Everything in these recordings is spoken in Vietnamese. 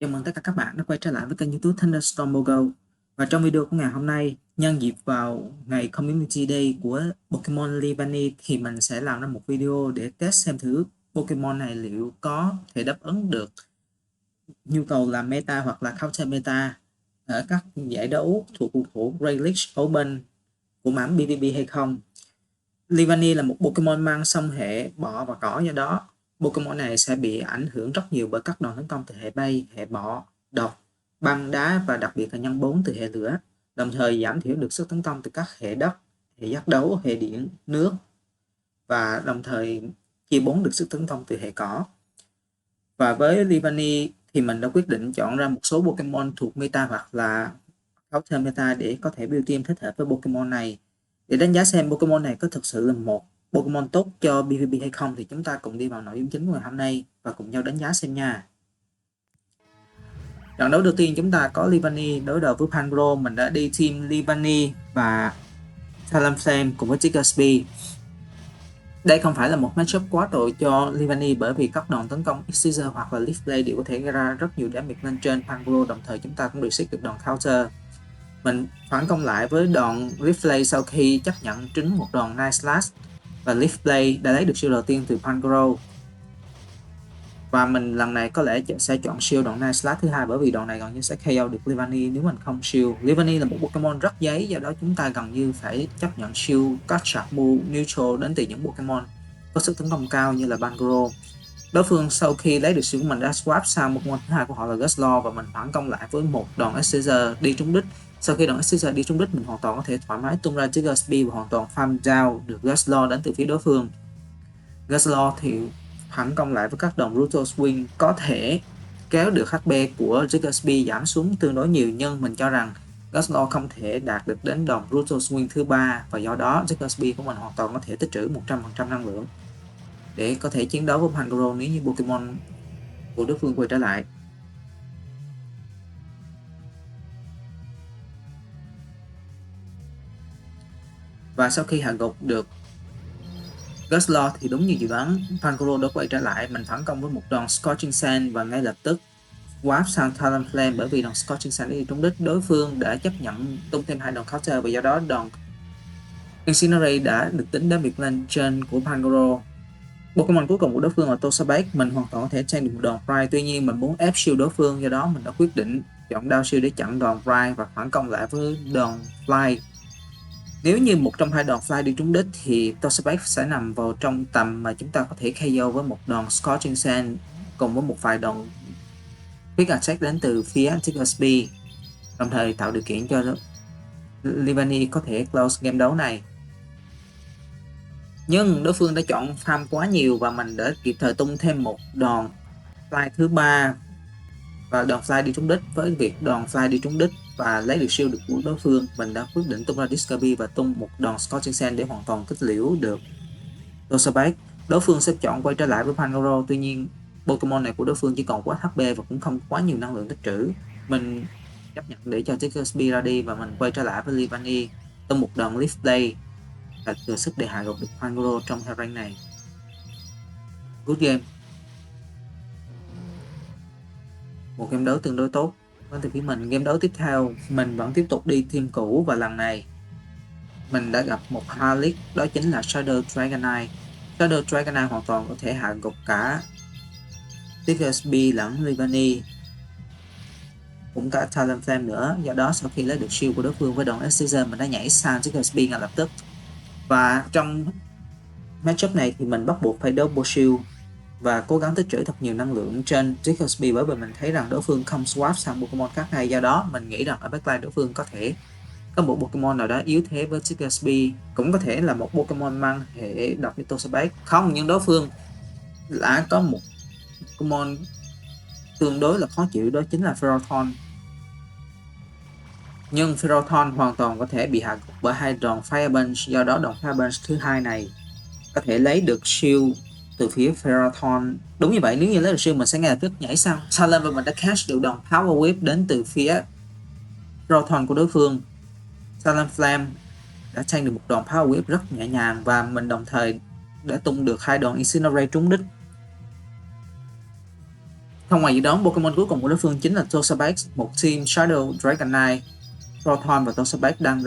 Chào mừng tất cả các bạn đã quay trở lại với kênh YouTube Thunderstorm Mogo. Và trong video của ngày hôm nay, nhân dịp vào ngày Community Day của Pokemon Livani thì mình sẽ làm ra một video để test xem thử Pokemon này liệu có thể đáp ứng được nhu cầu làm meta hoặc là counter meta ở các giải đấu thuộc khuôn khổ Great League Open của mảng PvP hay không. Livani là một Pokemon mang song hệ bọ và cỏ, do đó Pokemon này sẽ bị ảnh hưởng rất nhiều bởi các đòn tấn công từ hệ bay, hệ bọ, độc, băng, đá và đặc biệt là nhân 4 từ hệ lửa, đồng thời giảm thiểu được sức tấn công từ các hệ đất, hệ giác đấu, hệ điện, nước và đồng thời chia 4 được sức tấn công từ hệ cỏ. Và với Livani thì mình đã quyết định chọn ra một số Pokemon thuộc meta hoặc là counter meta để có thể build team thích hợp với Pokemon này. Để đánh giá xem Pokemon này có thực sự là một Pokemon tốt cho PvP hay không thì chúng ta cùng đi vào nội dung chính của ngày hôm nay và cùng nhau đánh giá xem nha. Trận đấu đầu tiên chúng ta có Livani đối đầu với Pangoro. Mình đã đi team Livani và Talonflame cùng với Jigglypuff. Đây không phải là một matchup quá tội cho Livani bởi vì các đòn tấn công X-Scissor hoặc là Leaf Blade đều có thể gây ra rất nhiều damage lên trên Pangoro, đồng thời chúng ta cũng reset được đòn counter. Mình phản công lại với đòn Leaf Blade sau khi chấp nhận trúng một đòn Night Slash và Leaf Blade đã lấy được shield đầu tiên từ Pangoro. Và mình lần này có lẽ sẽ chọn shield đòn Night Slash thứ hai bởi vì đòn này gần như sẽ KO được Livani nếu mình không shield. Livani là một Pokemon rất giấy, do đó chúng ta gần như phải chấp nhận shield các sharp move neutral đến từ những Pokemon có sức tấn công cao như là Pangoro. Đối phương sau khi lấy được shield của mình đã swap sang Pokemon thứ hai của họ là Guslow và mình phản công lại với một đòn X-Scissor đi trúng đích. Sau khi đòn X-Scissor đi trúng đích, mình hoàn toàn có thể thoải mái tung ra Jigglypuff và hoàn toàn farm down được Guslow đến từ phía đối phương. Guslow thì phản công lại với các đòn Brutal Swing có thể kéo được HP của Jigglypuff giảm xuống tương đối nhiều, nhưng mình cho rằng Guslow không thể đạt được đến đòn Brutal Swing thứ ba và do đó Jigglypuff của mình hoàn toàn có thể tích trữ 100% năng lượng để có thể chiến đấu với Pangoro nếu như Pokemon của đối phương quay trở lại. Và sau khi hạ gục được Guslow thì đúng như dự đoán, Pangoro đã quay trở lại. Mình phản công với một đòn Scorching Sand và ngay lập tức swap sang Talonflame bởi vì đòn Scorching Sand đi trúng đích. Đối phương đã chấp nhận tung thêm hai đòn counter và do đó đòn Incinerate đã được tính đến việc lên trên của Pangoro. Pokemon cuối cùng của đối phương là Toxapex. Mình hoàn toàn có thể tranh được một đòn Fry, tuy nhiên mình muốn ép shield đối phương, do đó mình đã quyết định chọn Down Shield để chặn đòn Fry và phản công lại với đòn Fly. Nếu như một trong hai đòn Fly đi trúng đích thì Toxapex sẽ nằm vào trong tầm mà chúng ta có thể KO với một đòn Scorching Sand cùng với một vài đòn Quick Attack đến từ phía Jigglypuff, đồng thời tạo điều kiện cho Livani có thể close game đấu này. Nhưng đối phương đã chọn farm quá nhiều và mình đã kịp thời tung thêm một đòn Fly thứ ba và đòn Fly đi trúng đích. Với việc đòn Fly đi trúng đích và lấy được shield được của đối phương, mình đã quyết định tung ra Discovery và tung một đòn Scorching Sand để hoàn toàn kết liễu được Toxapex. Đối phương sẽ chọn quay trở lại với Pangoro, tuy nhiên Pokemon này của đối phương chỉ còn quá HP và cũng không quá nhiều năng lượng tích trữ. Mình chấp nhận để cho Jigglypuff ra đi và mình quay trở lại với Livani, tung một đòn Leaf Blade là thừa sức để hạ gục được Pangoro trong theo rank này. Good game. Một game đấu tương đối tốt với từ phía mình. Game đấu tiếp theo mình vẫn tiếp tục đi team cũ và lần này mình đã gặp một Harlick, đó chính là Shadow Dragonite. Shadow Dragonite hoàn toàn có thể hạ gục cả Jigglypuff lẫn Livani, cũng cả Talonflame nữa. Do đó sau khi lấy được shield của đối phương với đòn X-Scissor, mình đã nhảy sang Jigglypuff ngay lập tức. Và trong matchup này thì mình bắt buộc phải double shield và cố gắng tích trữ thật nhiều năng lượng trên Jigglypuff bởi vì mình thấy rằng đối phương không swap sang Pokemon khác ngay. Do đó mình nghĩ rằng ở backline đối phương có thể có một Pokemon nào đó yếu thế với Jigglypuff, cũng có thể là một Pokemon mang hệ độc như Toxapex. Không, nhưng đối phương đã có một Pokemon tương đối là khó chịu, đó chính là Ferrothorn. Nhưng Ferrothorn hoàn toàn có thể bị hạ gục bởi hai đòn Fire Punch, do đó đòn Fire Punch thứ hai này có thể lấy được shield từ phía Ferrothorn. Đúng như vậy, nếu như lấy được shield mình sẽ ngay lập tức nhảy sang Talon và mình đã catch được đòn Power Whip đến từ phía Ferrothorn của đối phương. Talonflame đã tranh được một đòn Power Whip rất nhẹ nhàng và mình đồng thời đã tung được hai đòn Incinerate trúng đích. Không ngoài gì đó, Pokemon cuối cùng của đối phương chính là Toxapex, một team Shadow Dragonite. Proton và Toxapex đang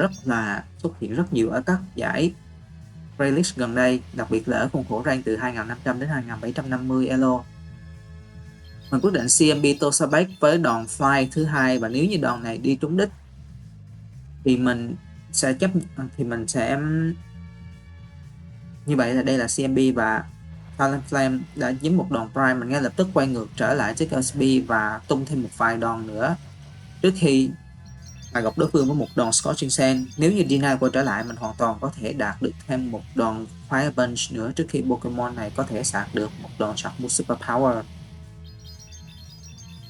xuất hiện rất nhiều ở các giải Playlist gần đây, đặc biệt là ở khuôn khổ rank từ 2500 đến 2750 elo. Mình quyết định CMB Toxapex với đòn fly thứ hai, và nếu như đòn này đi trúng đích thì mình sẽ như vậy là đây là CMB, và Talonflame đã dính một đòn prime. Mình ngay lập tức quay ngược trở lại chiếc SB và tung thêm một vài đòn nữa trước khi mà gặp đối phương với một đòn Scorching Sand. Nếu như D9 quay trở lại, mình hoàn toàn có thể đạt được thêm một đòn Fire Punch nữa trước khi Pokemon này có thể sạc được một đòn Shark Super Power.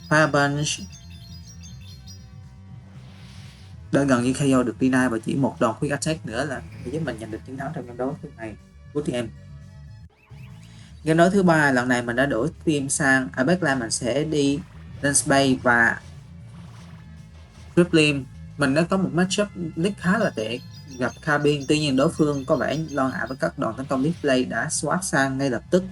Fire Punch đã gần như KO được D9 và chỉ một đòn Quick Attack nữa là giúp mình giành được chiến thắng trong game đấu thứ này của team. Game đấu thứ ba, lần này mình đã đổi team sang ở backline, mình sẽ đi Dunsparce và Drifblim. Mình đã có một matchup league khá là tệ gặp Carbine, tuy nhiên đối phương có vẻ lo ngại với các đòn tấn công league play đã swap sang ngay lập tức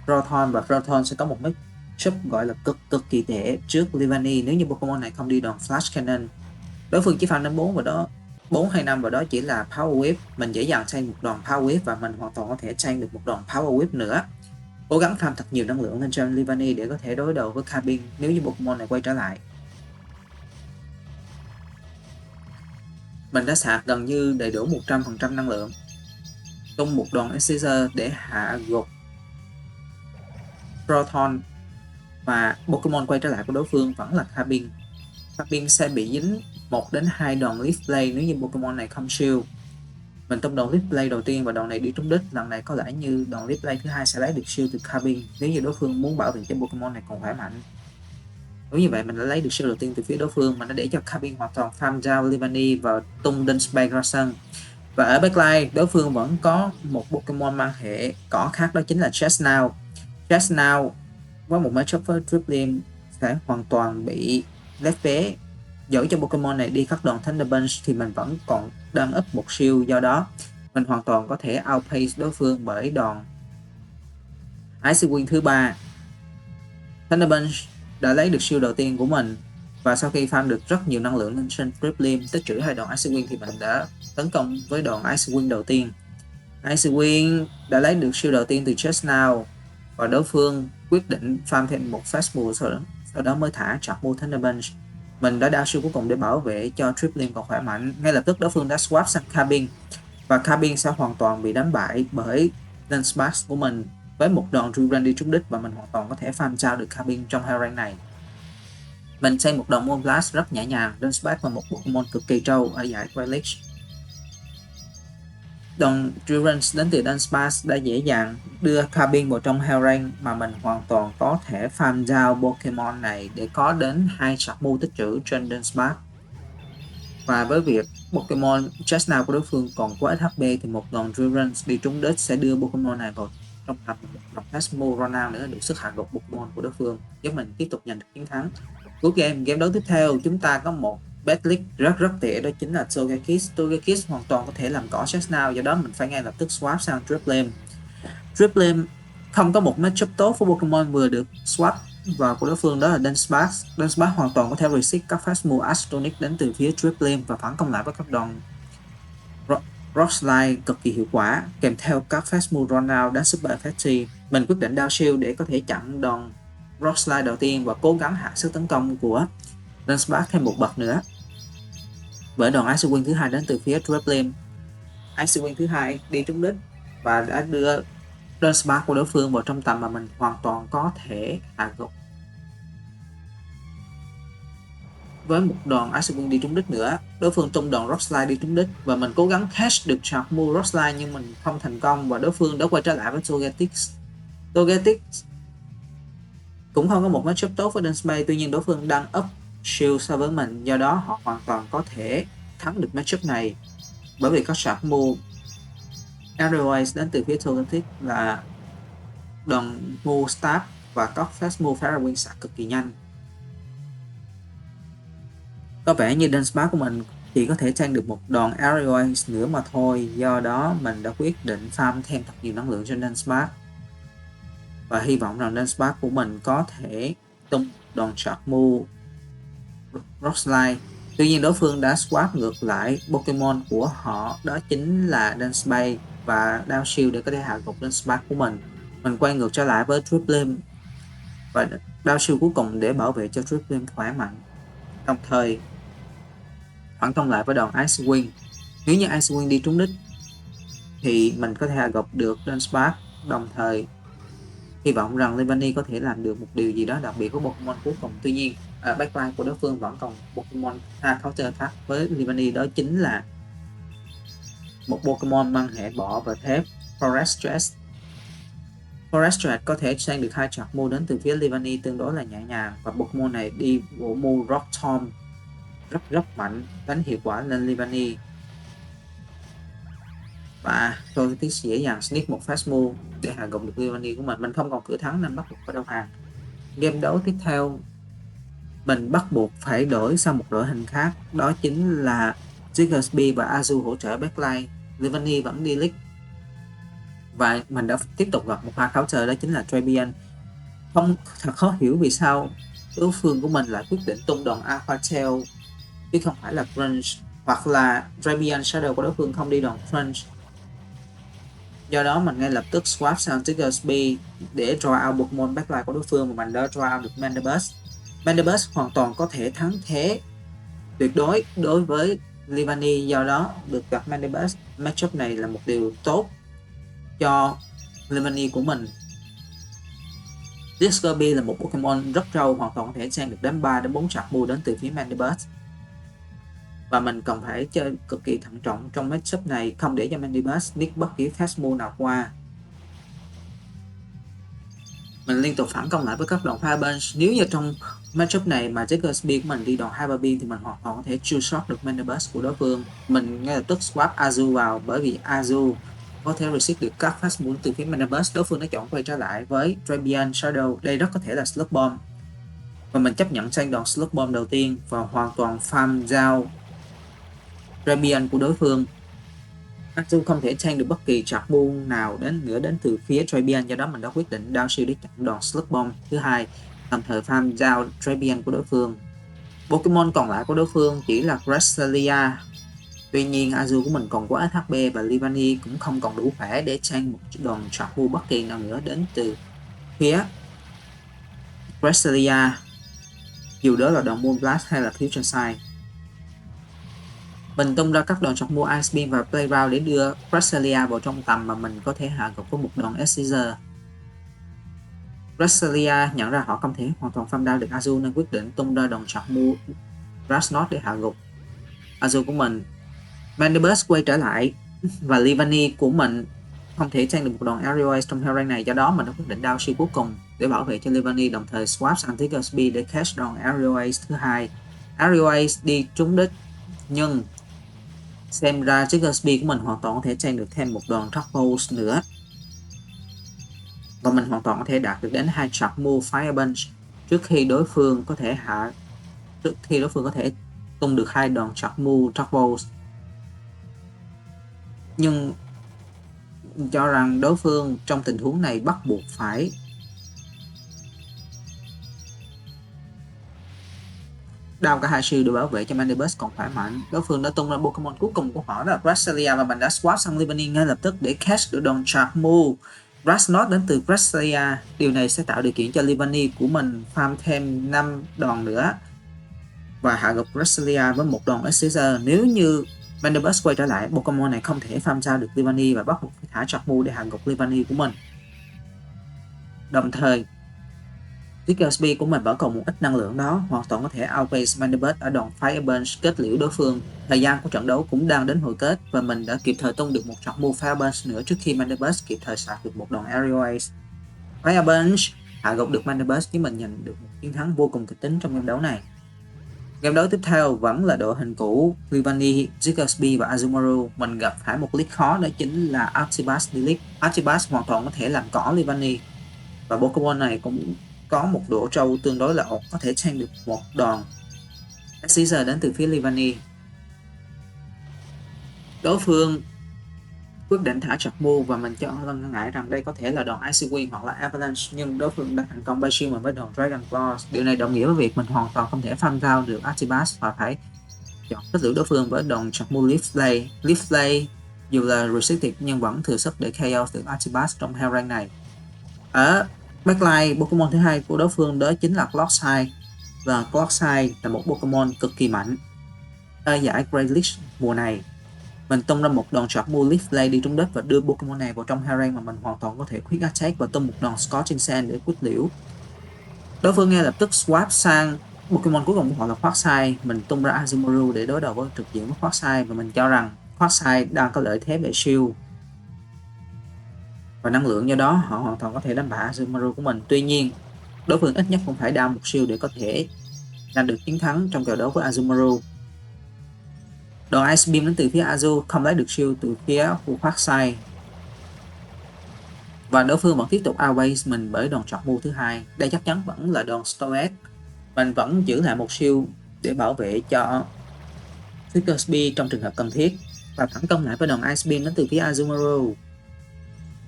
Proton, và Proton sẽ có một matchup gọi là cực kỳ tệ trước Livani nếu như Pokemon này không đi đòn Flash Cannon. Đối phương chỉ farm đến 4 hay 5 và đó chỉ là Power Whip. Mình dễ dàng chain một đòn Power Whip và mình hoàn toàn có thể chain được một đòn Power Whip nữa. Cố gắng farm thật nhiều năng lượng lên trên Livani để có thể đối đầu với Carbine nếu như Pokemon này quay trở lại. Mình đã sạc gần như đầy đủ 100% năng lượng, tung một đòn Excisor để hạ gục Proton, và Pokemon quay trở lại của đối phương vẫn là Carbine. Carbine sẽ bị dính 1 đến 2 đòn Leaf Play nếu như Pokemon này không shield. Mình tung đòn Leaf Play đầu tiên và đòn này đi trúng đích. Lần này có lẽ như đòn Leaf Play thứ hai sẽ lấy được shield từ Carbine nếu như đối phương muốn bảo vệ cho Pokemon này còn khỏe mạnh. Nếu như vậy, mình đã lấy được shield đầu tiên từ phía đối phương. Mình đã để cho Carbine hoàn toàn farm down Livani và tung Dunsparce ra sân. Và ở backline, đối phương vẫn có một Pokemon mang hệ cỏ khác, đó chính là Chestnut. Chestnut với một matchup với Drifblim sẽ hoàn toàn bị lép vế. Dẫu cho Pokemon này đi các đòn Thunder Punch thì mình vẫn còn đang up một shield, do đó mình hoàn toàn có thể outpace đối phương bởi đòn Icy Wind thứ ba. Thunder Punch đã lấy được shield đầu tiên của mình, và sau khi farm được rất nhiều năng lượng lên trên Drifblim tích trữ 2 đòn Icy Wind thì mình đã tấn công với đòn Icy Wind đầu tiên. Icy Wind đã lấy được shield đầu tiên từ Chestnut và đối phương quyết định farm thêm một Fast Move, sau đó mới thả Charmu Thunder Punch. Mình đã đao shield cuối cùng để bảo vệ cho Drifblim còn khỏe mạnh. Ngay lập tức đối phương đã swap sang Carbine, và Carbine sẽ hoàn toàn bị đánh bại bởi Dunsparce của mình với một đòn Durant đi trúng đích, và mình hoàn toàn có thể farm trao được Carbine trong hai rank này. Mình xây một đòn Moonblast rất nhẹ nhàng. Dunsparce là một Pokemon cực kỳ trâu ở giải Greenwich. Đòn Durant đến từ Dunsparce đã dễ dàng đưa Carbine vào trong hell rank, mà mình hoàn toàn có thể farm down Pokemon này để có đến 2 Charmu tích trữ trên Dunsparce. Và với việc Pokemon Chestnut của đối phương còn quá ít HP thì một đòn Durant đi trúng đích sẽ đưa Pokemon này vào trong tập một Phasmo Ronald nữa, đủ sức hạ gục Pokemon của đối phương, giúp mình tiếp tục giành được chiến thắng. Cuối game đấu tiếp theo, chúng ta có một Battle rất tệ, đó chính là Togekiss. Togekiss hoàn toàn có thể làm cỏ Chestnut, do đó mình phải ngay lập tức swap sang Drifblim. Drifblim không có một matchup tốt với Pokemon vừa được swap vào của đối phương, đó là Dunsparce. Dunsparce hoàn toàn có thể resist các fast move Astronic đến từ phía Drifblim và phản công lại với các đòn Rock Slide cực kỳ hiệu quả, kèm theo các fast move Ronald đến super effective. Mình quyết định down shield để có thể chặn đòn Rock Slide đầu tiên và cố gắng hạ sức tấn công của Dunsparce thêm một bậc nữa bởi đòn Icy Wind thứ hai đến từ phía Drifblim. Icy Wind thứ hai đi trúng đích và đã đưa Dunsparce của đối phương vào trong tầm mà mình hoàn toàn có thể hạ gục. Với một đòn Icy Wind đi trúng đích nữa, đối phương tung đòn Rock Slide đi trúng đích và mình cố gắng catch được Charmu Rock Slide nhưng mình không thành công, và đối phương đã quay trở lại với Togetic. Togetic cũng không có một matchup tốt với Dunsparce, tuy nhiên đối phương đang up shield so với mình, do đó họ hoàn toàn có thể thắng được matchup này bởi vì có Charmu Aeroace đến từ phía Togetic là đòn move Stab và có fast move Fire Wing sạc cực kỳ nhanh. Có vẻ như Dunsparce của mình chỉ có thể tranh được một đòn Aeroace nữa mà thôi, do đó mình đã quyết định farm thêm thật nhiều năng lượng cho Dunsparce và hy vọng rằng Dunsparce của mình có thể tung đòn Sharkmu Rock Slide. Tuy nhiên đối phương đã swap ngược lại Pokemon của họ, đó chính là Dunsparce và Down Shield để có thể hạ gục Dunsparce của mình. Mình quay ngược trở lại với Drifblim và Down Shield cuối cùng để bảo vệ cho Drifblim khỏe mạnh, đồng thời phản công lại với đòn Ice Wing. Nếu như Ice Wing đi trúng đích thì mình có thể hạ gục được Dunsparce, đồng thời hy vọng rằng Leavanny có thể làm được một điều gì đó đặc biệt với Pokemon cuối cùng. Tuy nhiên backline của đối phương vẫn còn Pokemon counter khác với Leavanny, đó chính là một Pokemon mang hệ bọ và thép Forrestress. Forrestress có thể sang được 2 Sharkmu đến từ phía Leavanny tương đối là nhẹ nhàng, và Pokemon này đi bộ move Rock Tomb rất mạnh, đánh hiệu quả lên Leavanny. Và tôi sẽ dễ dàng sneak một fast move để hạ gục được Leavanny của mình. Mình không còn cửa thắng nên bắt buộc phải đầu hàng. Game đấu tiếp theo mình bắt buộc phải đổi sang một đội hình khác, đó chính là Jigglypuff và Azu hỗ trợ backline. Leavanny vẫn đi league và mình đã tiếp tục gặp một pha counter, đó chính là Drapion. Không thật khó hiểu vì sao đối phương của mình lại quyết định tung đòn Alpha Tail chứ không phải là Crunch, hoặc là Drapion Shadow của đối phương không đi đòn Crunch. Do đó mình ngay lập tức swap sang Jigglypuff để draw out Pokemon backline của đối phương, và mình đã draw out được Mandibuzz. Mandibuzz hoàn toàn có thể thắng thế tuyệt đối đối với Leavanny, do đó được gặp Mandibuzz matchup này là một điều tốt cho Leavanny của mình. Jigglypuff là một Pokemon rất trâu, hoàn toàn có thể sang được đến 3 đến 4 Sharkmu đến từ phía Mandibuzz, và mình cần phải chơi cực kỳ thận trọng trong matchup này, không để cho Mandibuzz sneak bất kỳ fast move nào qua. Mình liên tục phản công lại với các đòn Fire Punch. Nếu như trong matchup này mà Jigglypuff của mình đi đòn Hyper Beam thì mình hoàn toàn có thể chill shot được Mandibuzz của đối phương. Mình ngay lập tức swap Azu vào, bởi vì Azu có thể resist được các fast move từ phía Mandibuzz. Đối phương đã chọn quay trở lại với Drapion Shadow, đây rất có thể là Slug Bomb, và mình chấp nhận sang đòn Slug Bomb đầu tiên và hoàn toàn farm down Drapion của đối phương. Azu không thể change được bất kỳ Sharkmu nào đến từ phía Drapion, do đó mình đã quyết định down shield để chặn đòn Slug Bomb thứ hai, đồng thời farm down Drapion của đối phương. Pokemon còn lại của đối phương chỉ là Cresselia. Tuy nhiên Azu của mình còn quá ít HP và Leavanny cũng không còn đủ khỏe để change một đòn Sharkmu bất kỳ nào nữa đến từ phía Cresselia, dù đó là đòn Moonblast hay là Fusion Sight. Mình tung ra các đòn Sharkmu Ice Beam và Playground để đưa Cresselia vào trong tầm mà mình có thể hạ gục với một đòn Scissor. Cresselia nhận ra họ không thể hoàn toàn farm down được Azu nên quyết định tung ra đòn Sharkmu Grass Knot để hạ gục Azu của mình. Mandibuzz quay trở lại và Leavanny của mình không thể tranh được một đòn Aerial Ace trong rank này, do đó mình đã quyết định down shield cuối cùng để bảo vệ cho Leavanny, đồng thời swap sang Jigglypuff để catch đòn Aerial Ace thứ hai. Aerial Ace đi trúng đích, nhưng xem ra Jigglypuff của mình hoàn toàn có thể tranh được thêm một đòn Topos nữa, và mình hoàn toàn có thể đạt được đến 2 Sharkmu Fire Punch trước khi đối phương có thể tung được 2 đòn Sharkmu Topos. Nhưng cho rằng đối phương trong tình huống này bắt buộc phải đao cả hai shield để bảo vệ cho Mandibuzz còn khỏe mạnh. Đối phương đã tung ra Pokemon cuối cùng của họ, đó là Cresselia, và mình đã swap sang Leavanny ngay lập tức để catch được đòn Sharkmu Grass Knot đến từ Cresselia. Điều này sẽ tạo điều kiện cho Leavanny của mình farm thêm 5 đòn nữa và hạ gục Cresselia với một đòn Scissor. Nếu như Mandibuzz quay trở lại, Pokemon này không thể farm ra được Leavanny và bắt buộc phải thả Sharkmu để hạ gục Leavanny của mình. Đồng thời Jigglypuff của mình vẫn còn một ít năng lượng đó, hoàn toàn có thể outpace Mandibuzz ở đòn Fire Punch kết liễu đối phương. Thời gian của trận đấu cũng đang đến hồi kết và mình đã kịp thời tung được một Sharkmu Fire Punch nữa trước khi Mandibuzz kịp thời sạc được một đòn Aerial Ace. Fire Punch hạ gục được Mandibuzz, khiến mình giành được một chiến thắng vô cùng kịch tính trong game đấu này. Game đấu tiếp theo vẫn là đội hình cũ Leavanny, Jigglypuff và Azumarill. Mình gặp phải một league khó, đó chính là Archibald League. Archibald hoàn toàn có thể làm cỏ Leavanny, và Pokemon này cũng có một độ trâu tương đối là ổn, có thể change được một đòn Scissor đến từ phía Leavanny. Đối phương quyết định thả Chakmu và mình cho ngần ngại rằng đây có thể là đòn Icy Wind hoặc là Avalanche, nhưng đối phương đã thành công bay shield mình với đòn Dragon Claw. Điều này đồng nghĩa với việc mình hoàn toàn không thể farm down được Artibas và phải chọn kết liễu đối phương với đòn Chakmu Leaf Blade. Leaf Blade dù là restricted nhưng vẫn thừa sức để KO được Artibas trong hell rank này. Ở backline, Pokemon thứ hai của đối phương đó chính là Clockside, và Clockside là một Pokemon cực kỳ mạnh ở giải Great League mùa này. Mình tung ra một đòn Chakmu Leaf Blade đi trúng đất và đưa Pokemon này vào trong hell rank mà mình hoàn toàn có thể quick attack và tung một đòn Scorching Sand để quyết liễu. Đối phương ngay lập tức swap sang Pokemon cuối cùng của họ là Quagsire. Mình tung ra Azumarill để đối đầu với trực diện với Quagsire và mình cho rằng Quagsire đang có lợi thế về shield và năng lượng, do đó họ hoàn toàn có thể đánh bại Azumarill của mình. Tuy nhiên, đối phương ít nhất cũng phải down một shield để có thể giành được chiến thắng trong trận đấu với Azumarill. Đòn Ice Beam đến từ phía Azu không lấy được shield từ phía của Quagsire, và đối phương vẫn tiếp tục outbase mình bởi đòn Chakmu thứ hai. Đây chắc chắn vẫn là đòn Storage. Mình vẫn giữ lại một shield để bảo vệ cho Triggersby trong trường hợp cần thiết và phản công lại với đòn Ice Beam đến từ phía Azumarill.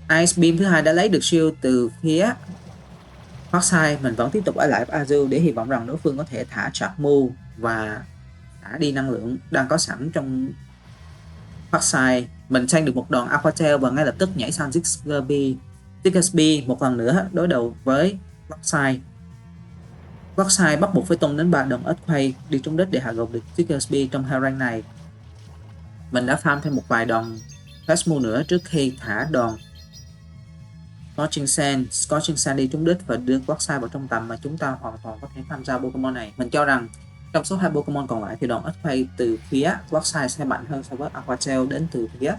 Ice Beam thứ hai đã lấy được shield từ phía Quagsire. Mình vẫn tiếp tục ở lại với Azu để hy vọng rằng đối phương có thể thả Chakmu và thả đi năng lượng đang có sẵn trong Quagsire. Mình sang được một đòn Aqua Tail và ngay lập tức nhảy sang Triggersby một lần nữa đối đầu với Quagsire. Quagsire bắt buộc phải tung đến 3 đòn Earthquake đi trúng đất để hạ gục được Triggersby trong hell rank này. Mình đã farm thêm một vài đòn Fast Move nữa trước khi thả đòn Scorching Sand đi trúng đích và đưa Quagsire vào trong tầm mà chúng ta hoàn toàn có thể tham gia Pokemon này. Mình cho rằng trong số 2 Pokemon còn lại thì đòn Earthquake từ phía Quagsire sẽ mạnh hơn so với Aqua Tail đến từ phía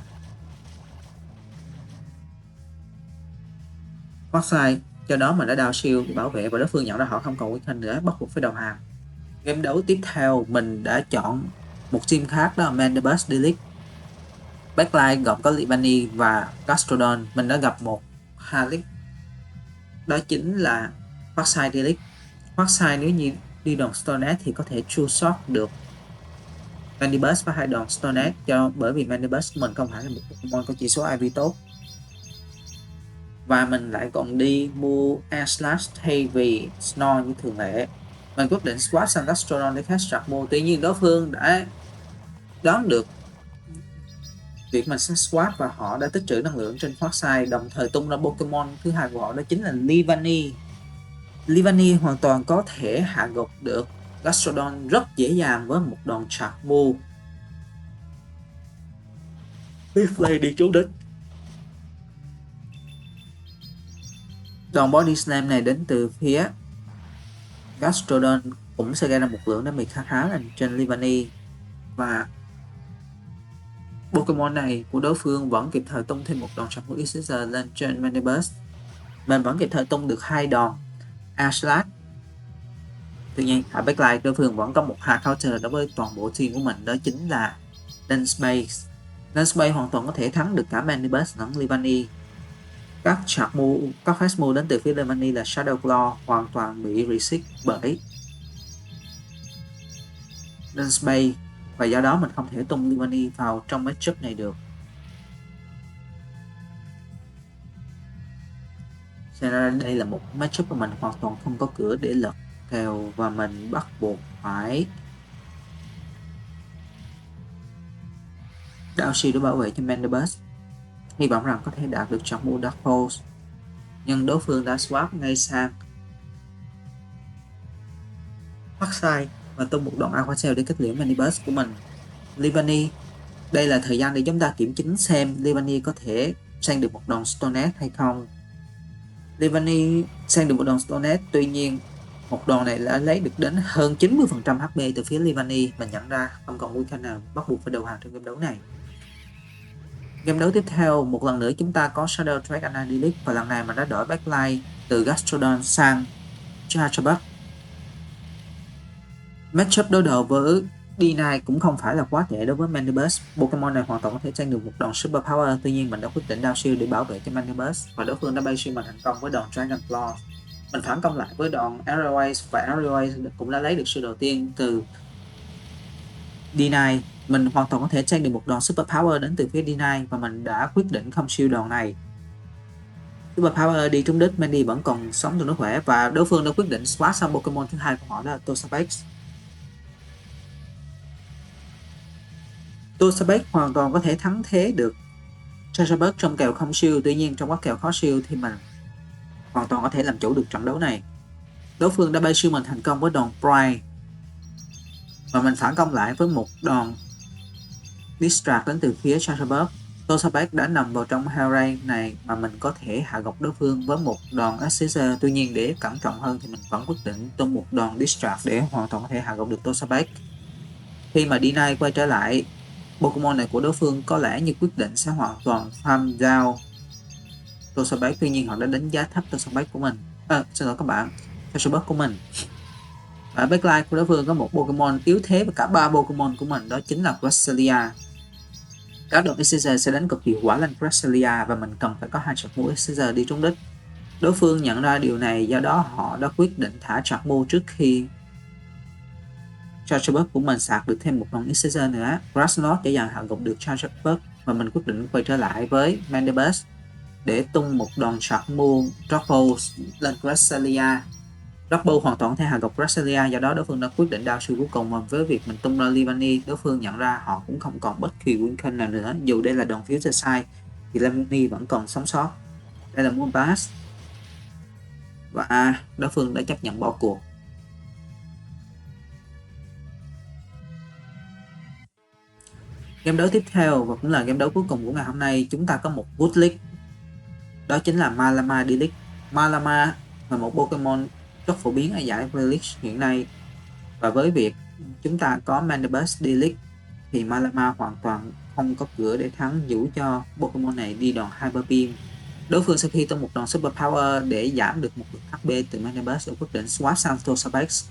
Quagsire. Do đó mình đã down shield để bảo vệ và đối phương nhận ra họ không còn weaken nữa, bắt buộc phải đầu hàng. Game đấu tiếp theo mình đã chọn một team khác, đó là Mandibus Delete. Backline gồm có Libani và Gastrodon. Mình đã gặp một Halix, đó chính là Quagsire Delete. Quagsire nếu như đi đòn Storm thì có thể true shot được Mandibus và 2 đòn Storm bởi vì Mandibus mình không phải là một Pokemon có chỉ số IV tốt. Và mình lại còn đi mua Airslash thay vì Snore như thường lệ. Mình quyết định swap sang Gastrodon để cast Chakmu. Tuy nhiên đối phương đã đoán được việc mình sẽ swap và họ đã tích trữ năng lượng trên Quagsire, đồng thời tung ra Pokemon thứ hai của họ, đó chính là Livani. Livani hoàn toàn có thể hạ gục được Gastrodon rất dễ dàng với một đòn Chakmu. Replay đi trúng đích. Đòn Body Slam này đến từ phía Gastrodon cũng sẽ gây ra một lượng damage khá là trên Livani, và Pokemon này của đối phương vẫn kịp thời tung thêm một đòn Chakmu Executor lên trên Mandibus. Mình vẫn kịp thời tung được 2 đòn Airslash. Tuy nhiên ở backline đối phương vẫn có một hard counter đối với toàn bộ team của mình, đó chính là Dunspace. Dunspace hoàn toàn có thể thắng được cả Mandibus lẫn Livani. Các Chakmu, các Fast Move đến từ phía Livani là Shadow Claw hoàn toàn bị resist bởi Dunspace, và do đó mình không thể tung Livani vào trong matchup này được. Cho nên đây là một matchup mà mình hoàn toàn không có cửa để lật kèo và mình bắt buộc phải down shield để bảo vệ cho Mandibus, hy vọng rằng có thể đạt được Chakmu Dark Pulse. Nhưng đối phương đã swap ngay sang Quagsire và tung một đòn Aqua Tail để kết liễu Mandibus của mình. Livani, đây là thời gian để chúng ta kiểm chứng xem Livani có thể sang được một đòn Stone hay không. Livani sang được một đòn Stone, tuy nhiên một đòn này đã lấy được đến hơn 90% HP từ phía Livani. Mình nhận ra không còn weaken nào, bắt buộc phải đầu hàng trong game đấu này. Game đấu tiếp theo, một lần nữa chúng ta có Shadow Drake Anadilic, và lần này mình đã đổi backline từ Gastrodon sang Charjabug. Matchup đối đầu với D9 cũng không phải là quá tệ đối với Mandibus. Pokemon này hoàn toàn có thể tranh được một đòn Super Power, tuy nhiên mình đã quyết định down shield để bảo vệ cho Mandibus và đối phương đã bay shield mình thành công với đòn Dragon Claw. Mình phản công lại với đòn Aerial Ace và Aerial Ace cũng đã lấy được shield đầu tiên từ D9. Mình hoàn toàn có thể take được một đòn super power đến từ phía D9 và mình đã quyết định không shield đòn này. Super power đi trúng đích, Mandy vẫn còn sống tương đối khỏe và đối phương đã quyết định swap sang Pokemon thứ hai của họ, đó là Toxapex. Toxapex hoàn toàn có thể thắng thế được Charjabug trong kèo không shield, tuy nhiên trong các kèo khó shield thì mình hoàn toàn có thể làm chủ được trận đấu này. Đối phương đã bay shield mình thành công với đòn Pride và mình phản công lại với một đòn Distract đến từ phía Charjabug. Toxapex đã nằm vào trong Hellray này mà mình có thể hạ gục đối phương với một đòn Assist. Tuy nhiên để cẩn trọng hơn thì mình vẫn quyết định tung một đòn Distract để hoàn toàn có thể hạ gục được Toxapex. Khi mà D9 quay trở lại, Pokemon này của đối phương có lẽ như quyết định sẽ hoàn toàn farm down Toxapex, tuy nhiên họ đã đánh giá thấp Toxapex của mình. Xin lỗi các bạn, Charjabug của mình. Ở backline của đối phương có một Pokemon yếu thế và cả ba Pokemon của mình, đó chính là Cresselia. Các đòn Exeter sẽ đánh cực hiệu quả lên Cresselia và mình cần phải có 2 chặt mũ Exeter đi trúng đích. Đối phương nhận ra điều này, do đó họ đã quyết định thả chặt mũ trước khi Charjabug của mình sạc được thêm một đòn Exeter nữa. Grassnot dễ dàng hạ gục được Charjabug và mình quyết định quay trở lại với Mandibuzz để tung một đòn chặt mũ Double lên Cresselia. Double hoàn toàn có thể hạ gục Cresselia, do đó đối phương đã quyết định đao sư cuối cùng, và với việc mình tung ra Leavanny, đối phương nhận ra họ cũng không còn bất kỳ Winkin nào nữa. Dù đây là đòn Future Sight thì Leavanny vẫn còn sống sót. Đây là Moonblast và đối phương đã chấp nhận bỏ cuộc. Game đấu tiếp theo và cũng là game đấu cuối cùng của ngày hôm nay, chúng ta có một Woodlick, đó chính là Malama D-League. Malama là một Pokemon rất phổ biến ở giải Greylich hiện nay, và với việc chúng ta có Mandibuzz D-League thì Malama hoàn toàn không có cửa để thắng dù cho Pokemon này đi đòn Hyper Beam. Đối phương sau khi tung một đòn Super Power để giảm được một lực HP từ Mandibuzz, quyết định swap sang Toxapex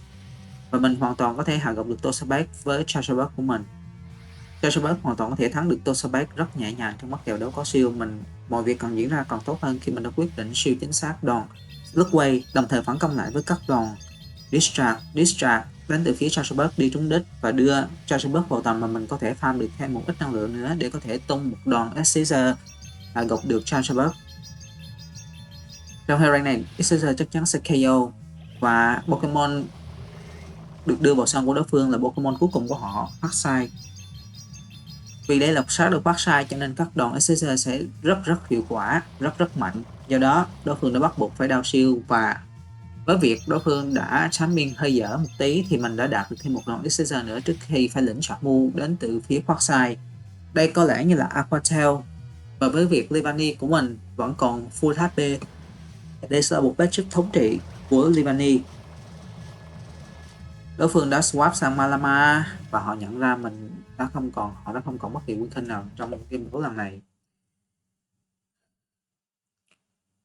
và mình hoàn toàn có thể hạ gục được Toxapex với Charjabug của mình. Charjabug hoàn toàn có thể thắng được Toxapex rất nhẹ nhàng trong các kèo đấu có siêu. Mọi việc còn diễn ra còn tốt hơn khi mình đã quyết định siêu chính xác đòn Slugway, đồng thời phản công lại với các đòn Distract đến từ phía Charjabug đi trúng đích và đưa Charjabug vào tầm, mà mình có thể farm được thêm một ít năng lượng nữa để có thể tung một đòn Exeter hạ gục được Charjabug. Trong rank này, Exeter chắc chắn sẽ KO và Pokemon được đưa vào sân của đối phương là Pokemon cuối cùng của họ, Parkside. Vì đây là sát được Parkside cho nên các đòn Exeter sẽ rất hiệu quả, rất mạnh. Do đó, đối phương đã bắt buộc phải đao siêu, và với việc đối phương đã timing hơi dở một tí thì mình đã đạt được thêm một đòn Exeter nữa trước khi phải lĩnh shot move đến từ phía Parkside. Đây có lẽ như là Aqua Tail, và với việc Leavanny của mình vẫn còn full HP, đây sẽ là một matchup thống trị của Leavanny. Đối phương đã swap sang Malama và họ nhận ra họ đã không còn bất kỳ quân khinh nào trong game đấu lần này.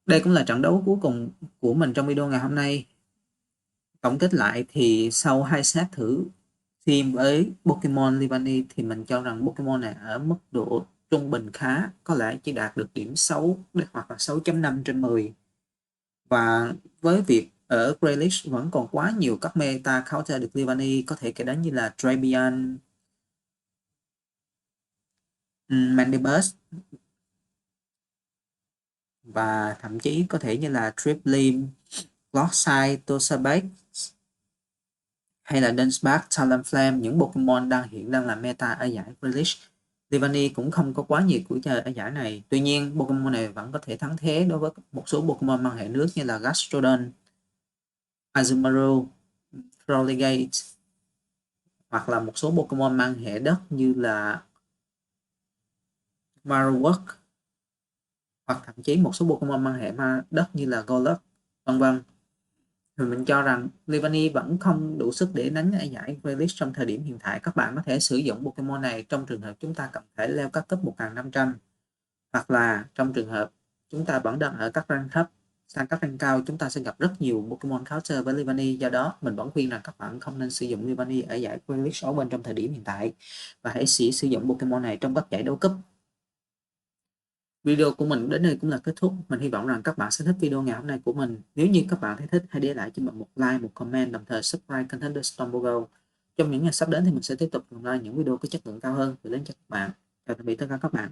Đây cũng là trận đấu cuối cùng của mình trong video ngày hôm nay. Tổng kết lại thì sau 2 set thử team với Pokemon Leavanny thì mình cho rằng Pokemon này ở mức độ trung bình khá, có lẽ chỉ đạt được điểm 6 hoặc là 6.5 trên 10. Và với việc ở Greylich vẫn còn quá nhiều các meta counter được Leavanny, có thể kể đến như là Drapion, Mandibuzz và thậm chí có thể như là Drifblim, Glossite, Toxapex hay là Dunsparce, Talonflame, những Pokemon hiện đang là meta ở giải Greylich. Leavanny cũng không có quá nhiều của chơi ở giải này. Tuy nhiên Pokemon này vẫn có thể thắng thế đối với một số Pokemon mang hệ nước như là Gastrodon, Azumarill, Profligate, hoặc là một số Pokemon mang hệ đất như là Marowak, hoặc thậm chí một số Pokemon mang hệ đất như là Golett, vân vân. Thì mình cho rằng Leavanny vẫn không đủ sức để đánh ở giải Greylich trong thời điểm hiện tại. Các bạn có thể sử dụng Pokemon này trong trường hợp chúng ta cần thể leo các cấp 1500, hoặc là trong trường hợp chúng ta vẫn đang ở các rank thấp sang các rank cao, chúng ta sẽ gặp rất nhiều Pokemon counter với Leavanny. Do đó mình vẫn khuyên rằng các bạn không nên sử dụng Leavanny ở giải Greylich Open trong thời điểm hiện tại, và hãy sử dụng Pokemon này trong các giải đấu cấp. Video của mình đến đây cũng là kết thúc. Mình hy vọng rằng các bạn sẽ thích video ngày hôm nay của mình. Nếu như các bạn thấy thích, hãy để lại cho mình một like, một comment, đồng thời subscribe kênh The Storm Pogo. trong những ngày sắp đến thì mình sẽ tiếp tục làm ra những video có chất lượng cao hơn gửi đến cho các bạn. Chào tạm biệt tất cả các bạn.